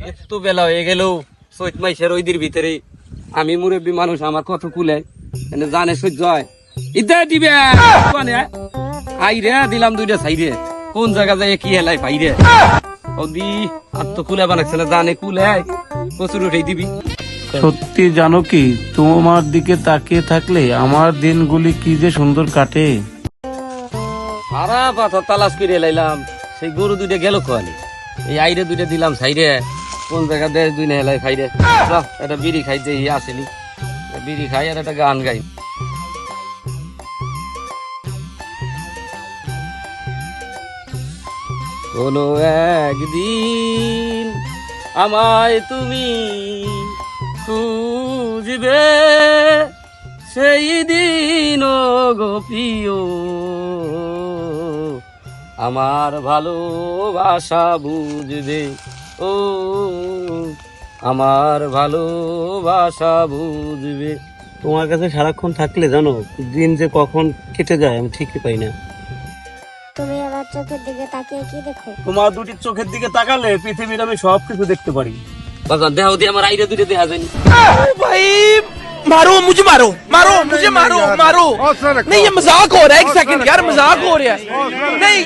একটু বেলা হয়ে গেল চৈত মাসের ওইদির ভিতরে আমি মুরব্বী মানুষ আমার কত কুলে জানে সহ্য হয় ইদা দিবে আইরে দিলাম দুইটা সাইরে কোন জায়গা যায় কি হেলাই ভাইরে ওদি আর তো কুলে বানাচ্ছে না জানে কুলে প্রচুর উঠে দিবি। সত্যি জানো কি, তোমার দিকে তাকিয়ে থাকলে আমার দিনগুলি কি যে সুন্দর কাটে। সারা পাথর তালাশ করে লাইলাম সেই গরু দুইটা গেল খোয়ালি এই আইরে দুইটা দিলাম সাইরে কোন জায়গা দেশ দুই না হেলাই খাইরে একটা বিড়ি খাই যে আসেনি বিড়ি খাই আর একটা গান গাই। কোনো একদিন আমায় তুমি খুঁজবে সেই দিন গো প্রিয় আমার ভালোবাসা বুঝবে ও আমার ভালোবাসা বুঝবে। তোমার কাছে সারাক্ষণ থাকলে জানো দিন যে কখন কেটে যায় আমি ঠিকই পাই না। তুমি আমার চোখের দিকে তাকিয়ে কি দেখো? তোমার দুটি চোখের দিকে তাকালে পৃথিবীর আমি সবকিছু দেখতে পারি। বাজান দেহ দিয়ে আমার আইরে দুইটা দেখা যায়নি। भाई मारो मुझे मारो मारो मुझे मारो मारो नहीं ये मजाक हो रहा है एक सेकंड यार मजाक हो रहा है नहीं